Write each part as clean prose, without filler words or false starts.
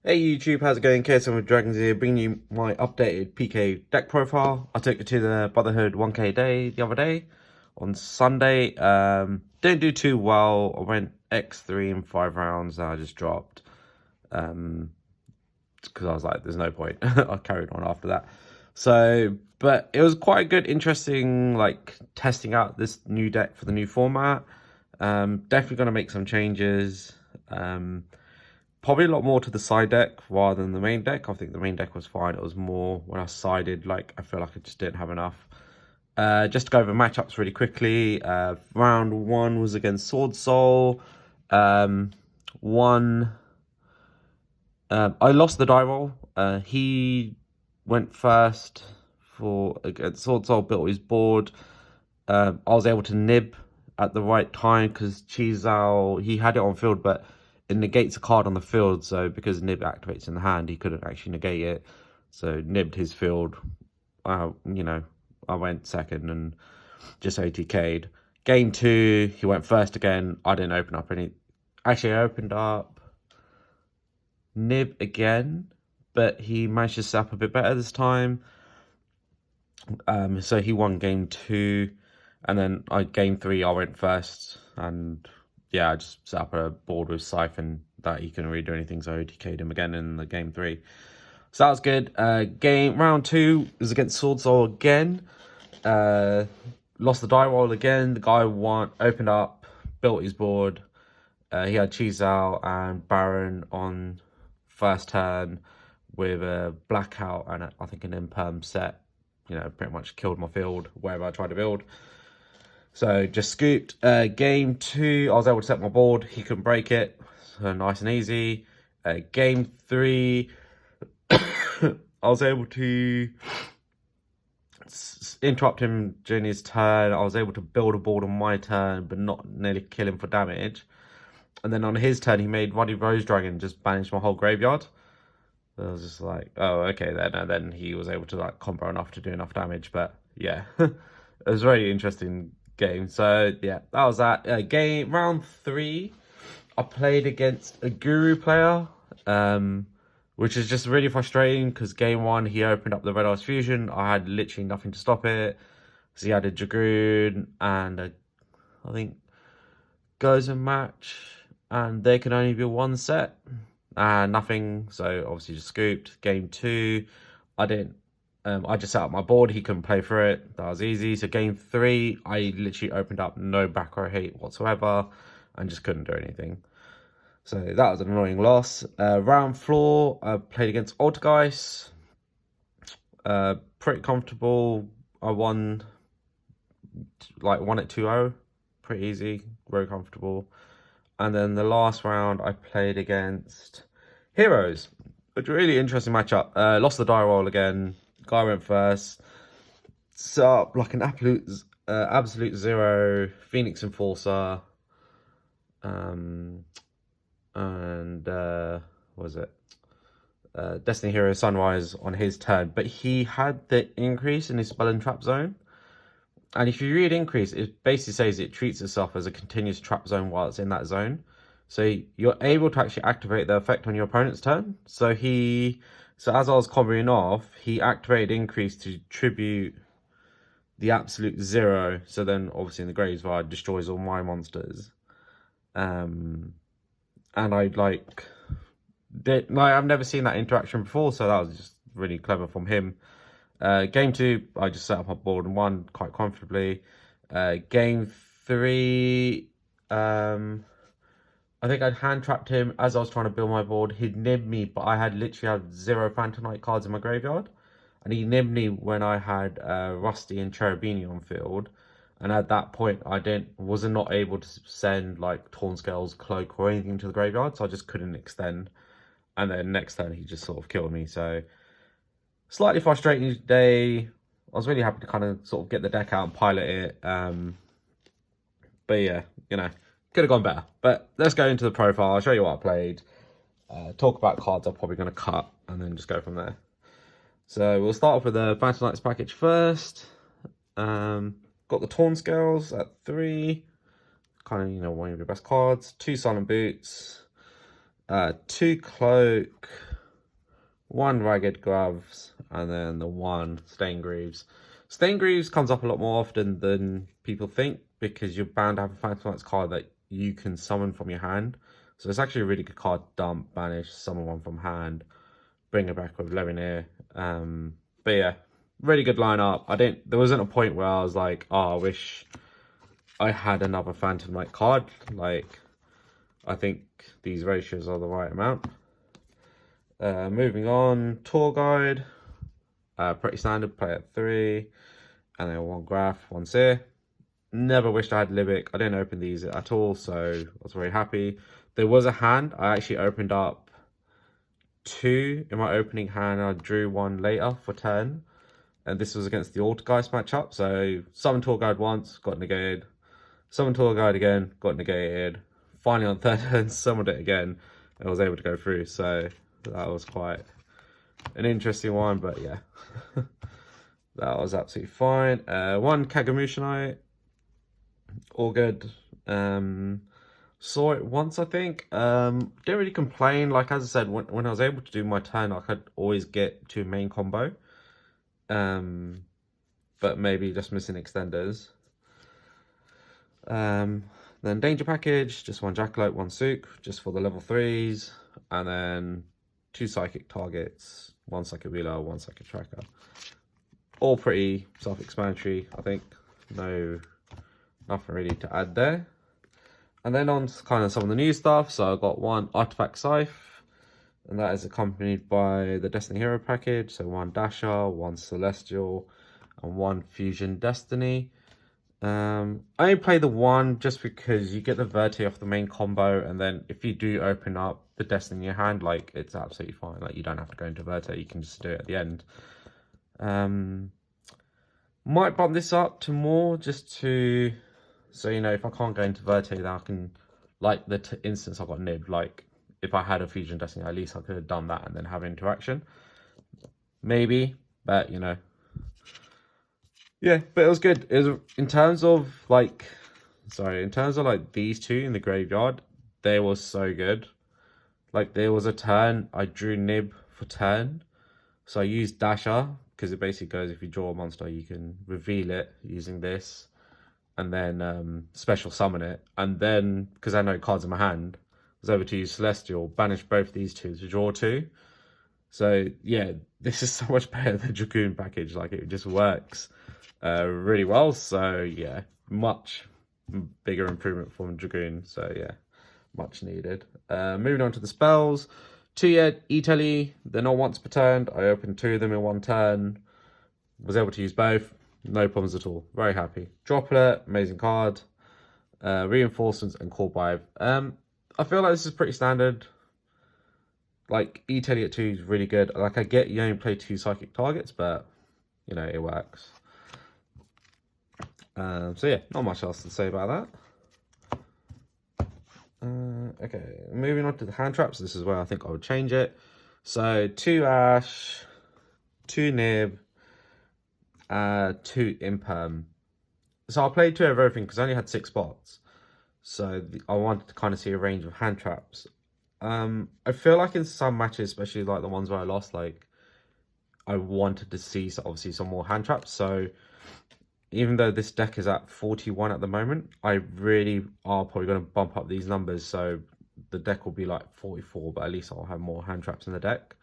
Hey YouTube, how's it going? KSM with Dragons here, bringing you my updated PK deck profile. I took it to the Brotherhood 1K day the other day on Sunday. Didn't do too well. I went X3 in 5 rounds and I just dropped. Because I was like, there's no point. I carried on after that. So, but it was quite good, interesting, like testing out this new deck for the new format. Definitely going to make some changes. Probably a lot more to the side deck rather than the main deck. I think the main deck was fine. It was more when I sided, like I feel like I just didn't have enough. Just to go over matchups really quickly. Round 1 was against Sword Soul. One, I lost the die roll. He went first for against Sword Soul, built his board. I was able to nib at the right time because Chizao, he had it on field, but it negates a card on the field. So because nib activates in the hand, he couldn't actually negate it. So nibbed his field. I went second and just OTK'd. Game 2, he went first again. I didn't open up any. Actually, I opened up nib again, but he managed to set up a bit better this time. So he won game 2. And then game 3, I went first, and yeah, I just set up a board with Scythe and that he couldn't really do anything, so I OTK'd him again in the game 3. So that was good. Round 2 was against Sword Soul again. Lost the die roll again. The guy opened up, built his board. He had Chizao and Baron on first turn with a blackout and I think an imperm set. Pretty much killed my field wherever I tried to build. So just scooped. Game 2, I was able to set my board. He couldn't break it. So nice and easy. Game 3, I was able to interrupt him during his turn. I was able to build a board on my turn, but not nearly kill him for damage. And then on his turn, he made Ruddy Rose Dragon, just banished my whole graveyard. So I was just like, oh, okay then. And then he was able to like combo enough to do enough damage. But yeah, it was a very interesting game. So yeah, that was that. Round 3, I played against a Guru player, which is just really frustrating because game 1 he opened up the Red Eyes Fusion. I had literally nothing to stop it. So he had a Dragoon and I think goes a match, and they can only be one set. Nothing, so obviously just scooped. Game 2, I didn't. I just set up my board. He couldn't play for it. That was easy. So game 3, I literally opened up no back row hate whatsoever, and just couldn't do anything. So that was an annoying loss. Round 4, I played against Oddgeist. Pretty comfortable. I won it 2-0. Pretty easy, very comfortable. And then the last round, I played against Heroes. A really interesting matchup. Lost the die roll again. Guy went first. Set up like an absolute zero Phoenix Enforcer. And what was it? Destiny Hero Sunrise on his turn. But he had the increase in his spell and trap zone. And if you read increase, it basically says it treats itself as a continuous trap zone while it's in that zone. So you're able to actually activate the effect on your opponent's turn. So as I was comboing off, he activated increase to tribute the absolute zero. So then obviously in the Graveyard destroys all my monsters. And I've never seen that interaction before, so that was just really clever from him. Game 2, I just set up my board and won quite comfortably. Game 3, I think I'd hand trapped him as I was trying to build my board. He'd nibbed me, but I had literally had 0 Phantomite cards in my graveyard. And he nibbed me when I had Rusty and Cherubini on field. And at that point, I was not able to send like Tornscale's Cloak or anything to the graveyard, so I just couldn't extend. And then next turn, he just sort of killed me. So slightly frustrating day. I was really happy to kind of sort of get the deck out and pilot it. But yeah, could have gone better. But let's go into the profile. I'll show you what I played. Talk about cards I'm probably going to cut and then just go from there. So we'll start off with the Phantom Knights package first. Got the Tornscales at 3. Kind of, one of your best cards. 2 Silent Boots. 2 Cloak. 1 Ragged Gloves, and then the 1 Stain Greaves. Stain Greaves comes up a lot more often than people think because you're bound to have a Phantom Knights card that you can summon from your hand. So it's actually a really good card. Dump, banish, summon one from hand, bring it back with Levineer. But yeah, really good lineup. There wasn't a point where I was like, oh, I wish I had another Phantom Knight card. Like, I think these ratios are the right amount. Moving on, Tour Guide. Pretty standard, play at 3. And then 1 Graph, 1 Seer. Never wished I had Libic. I didn't open these at all, so I was very happy. There was a hand. I actually opened up 2 in my opening hand. I drew 1 later for turn. And this was against the Altergeist matchup. So, Summon Tour Guide once, got negated. Summon Tour Guide again, got negated. Finally on third turn, summoned it again. And I was able to go through. So, that was quite an interesting one, but yeah. That was absolutely fine. 1 Kagamushinite. All good. Saw it once, I think. Didn't really complain. Like, as I said, when I was able to do my turn, I could always get to main combo. But maybe just missing extenders. Then Danger Package, just 1 Jackalope, 1 Sook, just for the level 3s. And then 2 Psychic targets, 1 Psychic Wheeler, 1 Psychic Tracker. All pretty self-explanatory, I think. Nothing really to add there. And then on to kind of some of the new stuff. So I got 1 Artifact Scythe, and that is accompanied by the Destiny Hero package. So 1 Dasher, 1 Celestial, and 1 Fusion Destiny. I only play the 1 just because you get the Verte off the main combo, and then if you do open up the Destiny in your hand, like, it's absolutely fine. Like, you don't have to go into Verte, you can just do it at the end. Might bump this up to more just to, so, you know, if I can't go into Verte, then I can, like the instance I got nibbed, like, if I had a Fusion Destiny, at least I could have done that and then have interaction. Maybe, but, you know. Yeah, but it was good. It was, in terms of like these 2 in the graveyard, they were so good. Like, there was a turn, I drew Nib for turn. So I used Dasher, because it basically goes, if you draw a monster, you can reveal it using this. And then special summon it. And then, because I know cards in my hand, I was able to use Celestial, banish both these 2 to draw 2. So yeah, this is so much better than the Dragoon package. Like, it just works really well. So yeah, much bigger improvement from Dragoon. So yeah, much needed. Moving on to the spells. 2 E-Telly, they're not once per turn. I opened 2 of them in 1 turn. Was able to use both. No problems at all. Very happy. Droplet, amazing card. Reinforcements and Core Vibe. I feel like this is pretty standard. Like, E-Telly at 2 is really good. Like, I get you only play 2 Psychic targets, but, you know, it works. So yeah, not much else to say about that. Okay, moving on to the hand traps. This is where I think I would change it. So 2 Ash, 2 Nib, 2 Imperm. So I played 2 of everything because I only had 6 spots. So I wanted to kind of see a range of hand traps. I feel like in some matches, especially like the ones where I lost, like, I wanted to see obviously some more hand traps. So even though this deck is at 41 at the moment, I really are probably going to bump up these numbers. So the deck will be like 44, but at least I'll have more hand traps in the deck.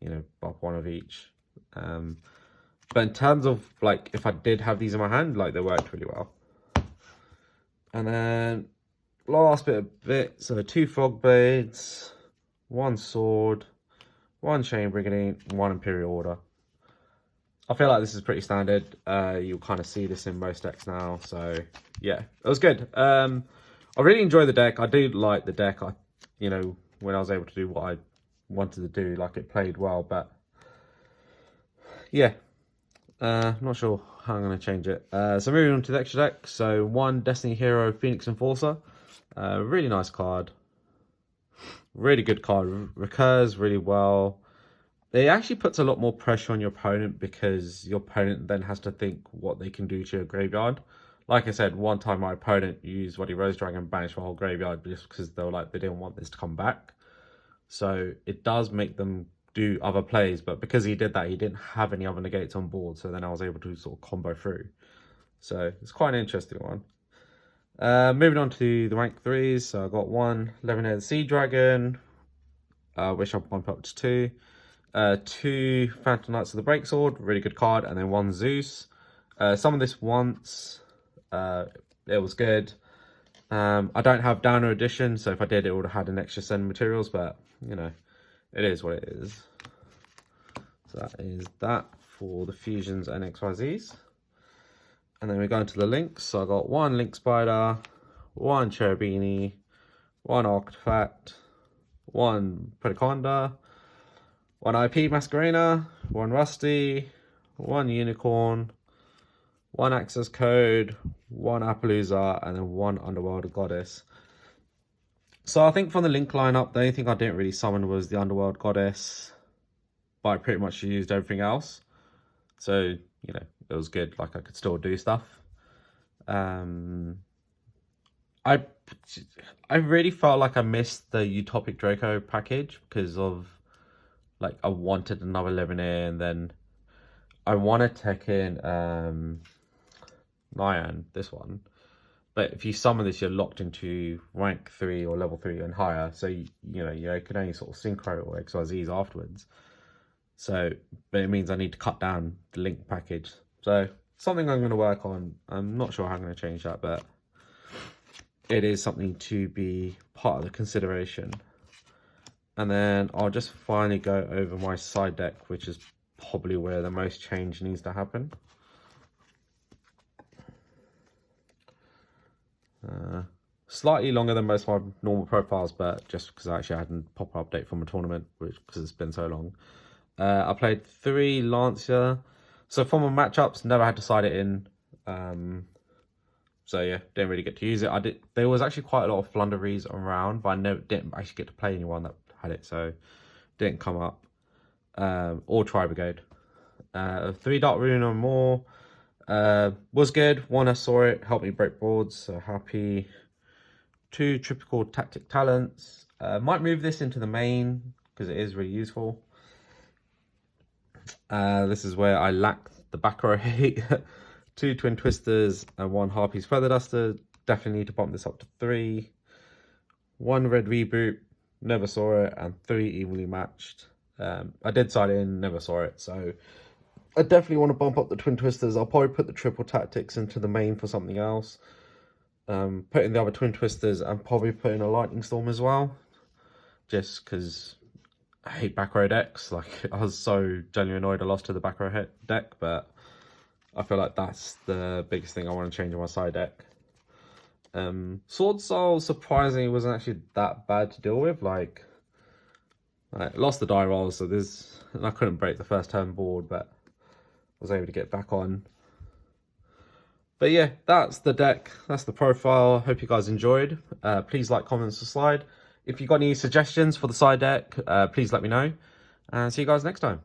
You know, bump 1 of each. But in terms of, like, if I did have these in my hand, like, they worked really well. And then last bit, so 2 Frog Blades, 1 Sword, 1 Chain Brigandine, 1 Imperial Order. I feel like this is pretty standard. You'll kind of see this in most decks now. So yeah, it was good. I really enjoy the deck. I do like the deck. You know, when I was able to do what I wanted to do, like, it played well. But yeah, not sure how I'm going to change it. So moving on to the extra deck. So 1 Destiny Hero Phoenix Enforcer. Really nice card. Really good card. Recurs really well. It actually puts a lot more pressure on your opponent because your opponent then has to think what they can do to your graveyard. Like I said, one time my opponent used Rose Dragon and banished my whole graveyard just because they were like, they didn't want this to come back. So it does make them do other plays, but because he did that, he didn't have any other negates on board, so then I was able to sort of combo through. So it's quite an interesting one. Moving on to the rank 3s, so I got 1 Leavenhead Sea Dragon, which I'll bump up to 2. 2 Phantom Knights of the Breaksword, really good card, and then 1 Zeus. Some of this once, it was good. I don't have Downer Edition, so if I did, it would have had an extra send materials, but, you know, it is what it is. So that is that for the Fusions and XYZs. And then we go into the links. So I got 1 Link Spider, 1 Cherubini, 1 Artifact, 1 Predaconda, 1 IP Masquerena, 1 Rusty, 1 Unicorn, 1 Access Code, 1 Appaloosa, and then 1 Underworld Goddess. So I think from the link lineup, the only thing I didn't really summon was the Underworld Goddess, but I pretty much used everything else. So, you know, it was good. Like, I could still do stuff. I really felt like I missed the Utopic Draco package because of, like, I wanted another Leavenhead, and then I wanted Tekken Nyan, this one. But if you summon this, you're locked into rank 3 or level 3 and higher. So, you know, you can only sort of synchro or XYZs afterwards. So, but it means I need to cut down the link package. So, something I'm going to work on. I'm not sure how I'm going to change that, but it is something to be part of the consideration. And then I'll just finally go over my side deck, which is probably where the most change needs to happen. Slightly longer than most of my normal profiles, but just because I actually had a proper update from a tournament, because it's been so long. I played 3 Lancia. So for my matchups, never had to side it in. So yeah, didn't really get to use it. There was actually quite a lot of Flunderies around, but I didn't actually get to play anyone that had it, so didn't come up. Or Tri-Brigade. 3 Dark Rune or more. Was good. 1, I saw it, helped me break boards, so happy. 2 Typical Tactic Talents. Might move this into the main because it is really useful. This is where I lack the back row hate. 2 Twin Twisters and 1 Harpy's Feather Duster. Definitely need to bump this up to 3. 1 Red Reboot. Never saw it. And 3 Evenly Matched. I did side in, never saw it, so I definitely want to bump up the Twin Twisters. I'll probably put the Triple Tactics into the main for something else. Put in the other Twin Twisters and probably put in a Lightning Storm as well. Just because I hate back row decks. Like, I was so genuinely annoyed I lost to the back row deck, but I feel like that's the biggest thing I want to change on my side deck. Sword Soul, surprisingly, wasn't actually that bad to deal with. Like I lost the die rolls, so and I couldn't break the first turn board, but was able to get back on. But yeah, that's the deck, that's the profile. Hope you guys enjoyed. Please like, comment, subscribe. If you've got any suggestions for the side deck, please let me know. And see you guys next time.